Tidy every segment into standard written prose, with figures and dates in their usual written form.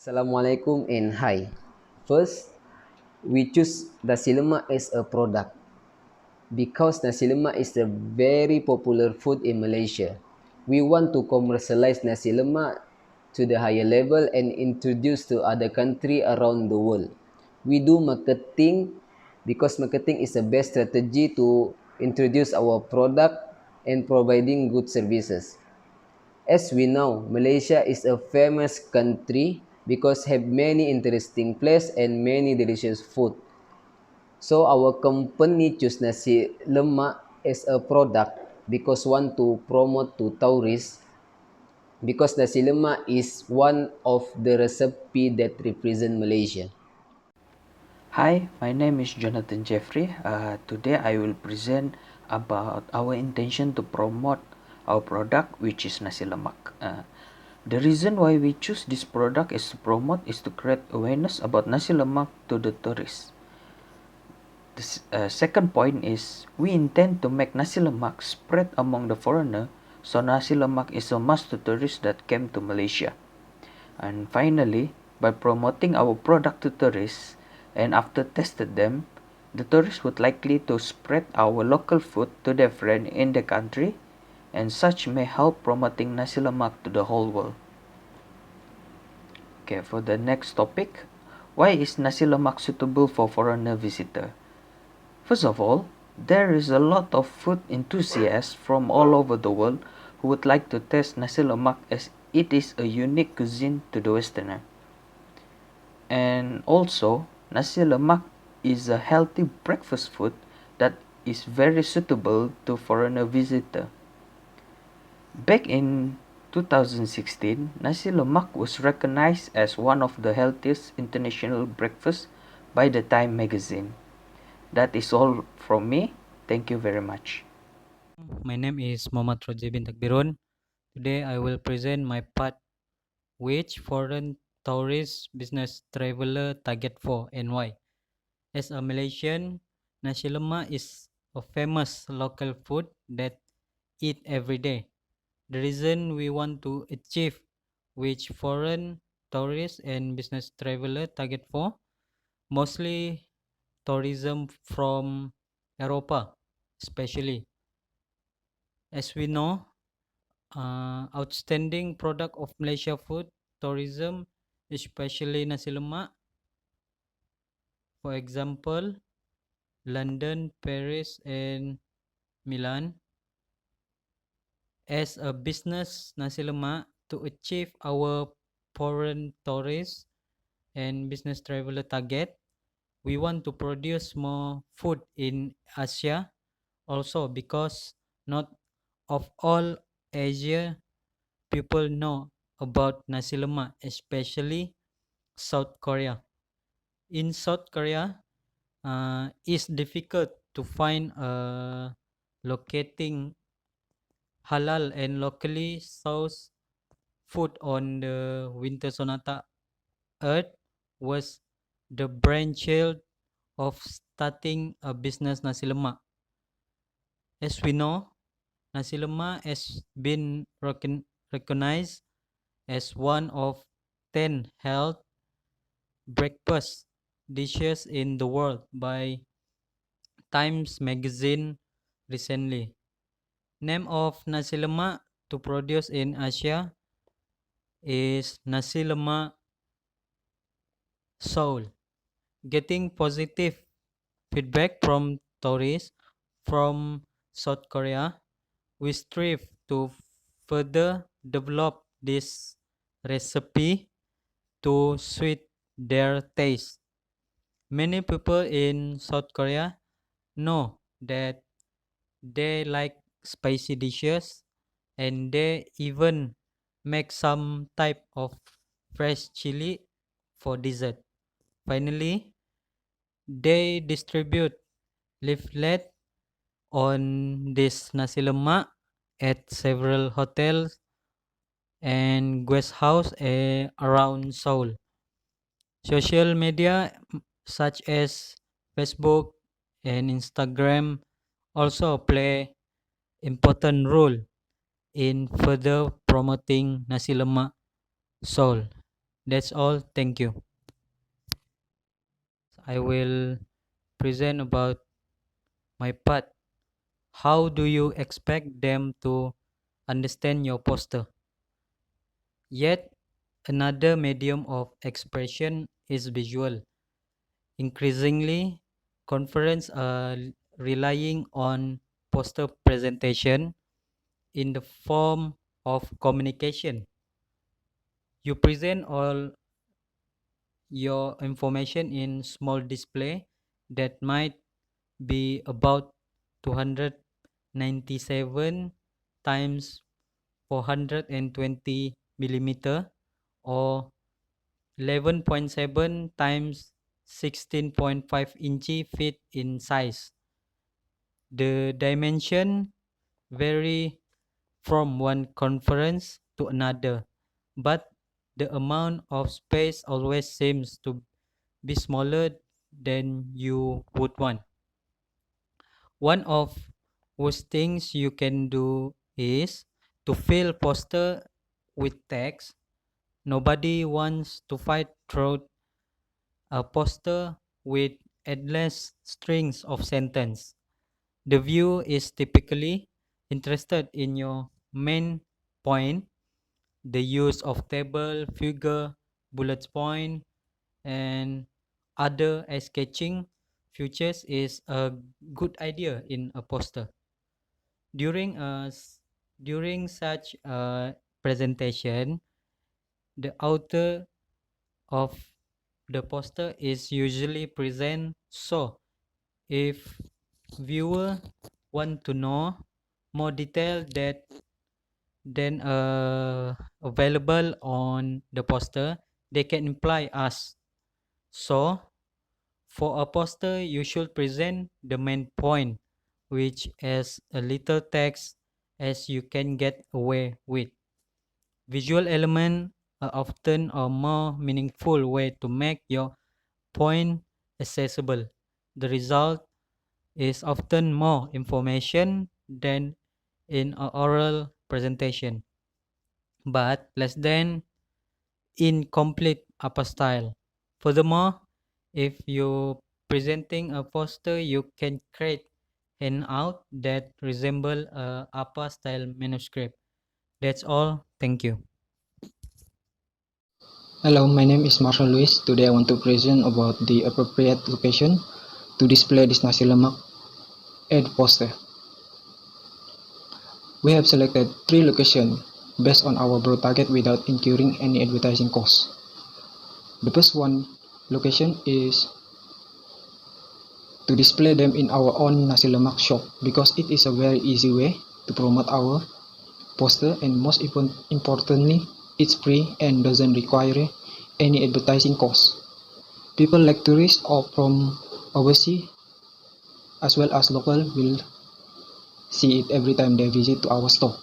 Assalamualaikum and hi. First, we choose nasi lemak as a product because nasi lemak is a very popular food in Malaysia. We want to commercialize nasi lemak to the higher level and introduce to other country around the world. We do marketing because marketing is the best strategy to introduce our product and providing good services. As we know, Malaysia is a famous country because have many interesting place and many delicious food. So our company choose nasi lemak as a product because want to promote to tourists because nasi lemak is one of the recipe that represent Malaysia. Hi, my name is Jonathan Jeffrey. Today I will present about our intention to promote our product, which is nasi lemak. The reason why we choose this product is to promote is to create awareness about nasi lemak to the tourists. The second point is we intend to make nasi lemak spread among the foreigner, so nasi lemak is a must to tourists that came to Malaysia. And finally, by promoting our product to tourists and after tested them, the tourists would likely to spread our local food to their friend in the country, and such may help promoting nasi lemak to the whole world. Okay, for the next topic, why is nasi lemak suitable for foreigner visitor? First of all, there is a lot of food enthusiasts from all over the world who would like to test nasi lemak as it is a unique cuisine to the westerner. And also, nasi lemak is a healthy breakfast food that is very suitable to foreigner visitor. Back in 2016, nasi lemak was recognized as one of the healthiest international breakfasts by the Time magazine. That is all from me. Thank you very much. My name is Muhammad Roji bin Takbirun. Today I will present my part which foreign tourist business traveler target for and why. As a Malaysian, nasi lemak is a famous local food that eat every day. The reason we want to achieve which foreign tourists and business traveler target for, mostly tourism from Europa, especially. As we know, outstanding product of Malaysia food tourism, especially nasi lemak. For example, London, Paris, and Milan. As a business nasi lemak, to achieve our foreign tourists and business traveler target, we want to produce more food in Asia also because not of all Asia people know about nasi lemak, especially South Korea. In South Korea, it's difficult to find locating halal and locally sourced food on the winter sonata earth was the brainchild of starting a business nasi lemak. As we know, nasi lemak has been recognized as one of 10 health breakfast dishes in the world by Times Magazine recently. Name of nasi lemak to produce in Asia is nasi lemak Seoul. Getting positive feedback from tourists from South Korea, we strive to further develop this recipe to suit their taste. Many people in South Korea know that they like spicy dishes and they even make some type of fresh chili for dessert. Finally, they distribute leaflet on this nasi lemak at several hotels and guest house around Seoul. Social media such as Facebook and Instagram also play important role in further promoting nasi lemak Seoul. That's all. Thank you. I will present about my part. How do you expect them to understand your poster? Yet another medium of expression is visual. Increasingly, conferences are relying on poster presentation in the form of communication. You present all your information in small display that might be about 297 times 420 millimeter or 11.7 times 16.5 inch feet in size. The dimension vary from one conference to another, but the amount of space always seems to be smaller than you would want. One of worst things you can do is to fill poster with text. Nobody wants to fight through a poster with endless strings of sentence. The view is typically interested in your main point, the use of table, figure, bullet point, and other sketching features is a good idea in a poster. During during such a presentation, the author of the poster is usually present. So, if viewer want to know more detail that than available on the poster, they can imply us. So, for a poster, you should present the main point, which as a little text as you can get away with. Visual elements are often a more meaningful way to make your point accessible. The result is often more information than in an oral presentation, but less than incomplete style. Furthermore, if you're presenting a poster, you can create an out that resemble a APA style manuscript. That's all. Thank you. Hello, my name is Marshall Luis. Today I want to present about the appropriate location to display this nasi lemak ad poster. We have selected 3 locations based on our broad target without incurring any advertising costs. The first one location is to display them in our own nasi lemak shop because it is a very easy way to promote our poster, and most importantly, it's free and doesn't require any advertising costs. People like tourists or from overseas as well as local will see it every time they visit to our store.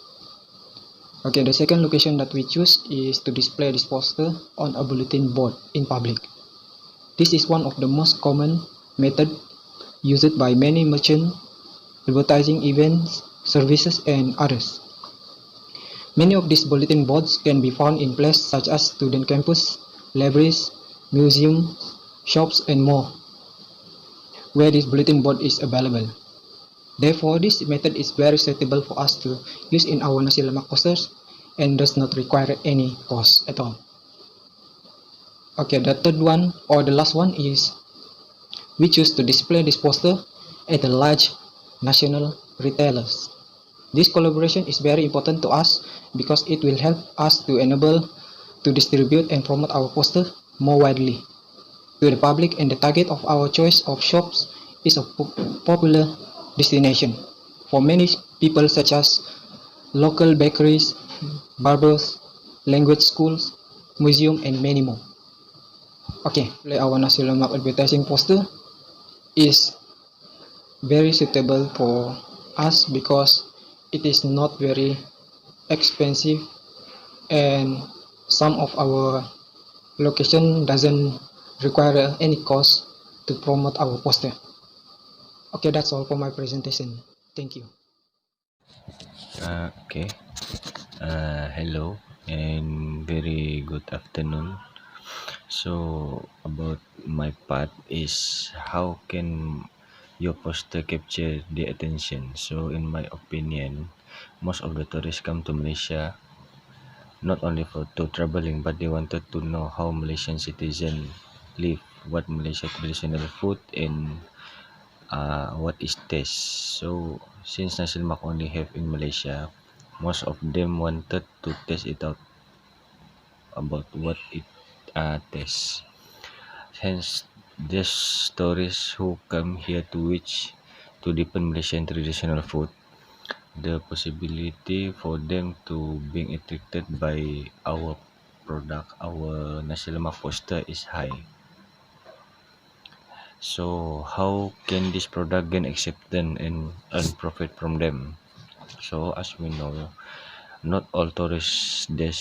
Okay, the second location that we choose is to display this poster on a bulletin board in public. This is one of the most common method used by many merchants, advertising events, services, and others. Many of these bulletin boards can be found in places such as student campus, libraries, museums, shops, and more, where this bulletin board is available. Therefore, this method is very suitable for us to use in our nasi lemak posters and does not require any cost at all. Okay, the third one or the last one is we choose to display this poster at the large national retailers. This collaboration is very important to us because it will help us to enable to distribute and promote our poster more widely to the public, and the target of our choice of shops is a popular destination for many people such as local bakeries, barbers, language schools, museum, and many more. Okay, our nasi lemak advertising poster is very suitable for us because it is not very expensive and some of our location doesn't require any cost to promote our poster. Okay, that's all for my presentation. Thank you. Okay. Hello and very good afternoon. So about my part is how can your poster capture the attention. So in my opinion, most of the tourists come to Malaysia not only for to traveling, but they wanted to know how Malaysian citizens live, what Malaysia traditional food, and what is taste. So since nasi lemak only have in Malaysia, most of them wanted to test it out about what it tastes. Hence, these tourists who come here to which to deepen Malaysian traditional food, the possibility for them to being attracted by our product, our nasi lemak poster is high. So how can this product gain acceptance and earn profit from them? So as we know, not all tourists that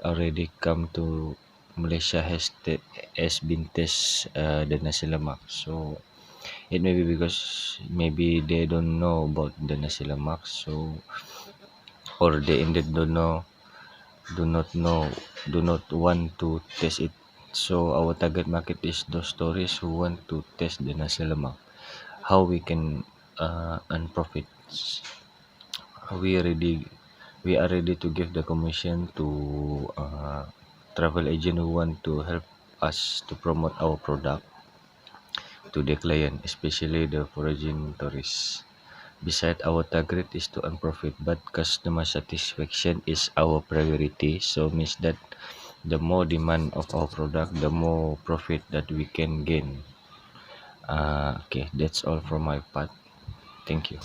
already come to Malaysia has been test the nasi lemak. So it may be because maybe they don't know about the nasi lemak, so or they indeed do not want to test it. So our target market is those tourists who want to test the nasi lemak. How we can earn profits? We ready we are ready to give the commission to travel agent who want to help us to promote our product to the client, especially the foreign tourists. Besides, our target is to earn profit, but customer satisfaction is our priority. So means that the more demand of our product, the more profit that we can gain. Okay, that's all from my part. Thank you.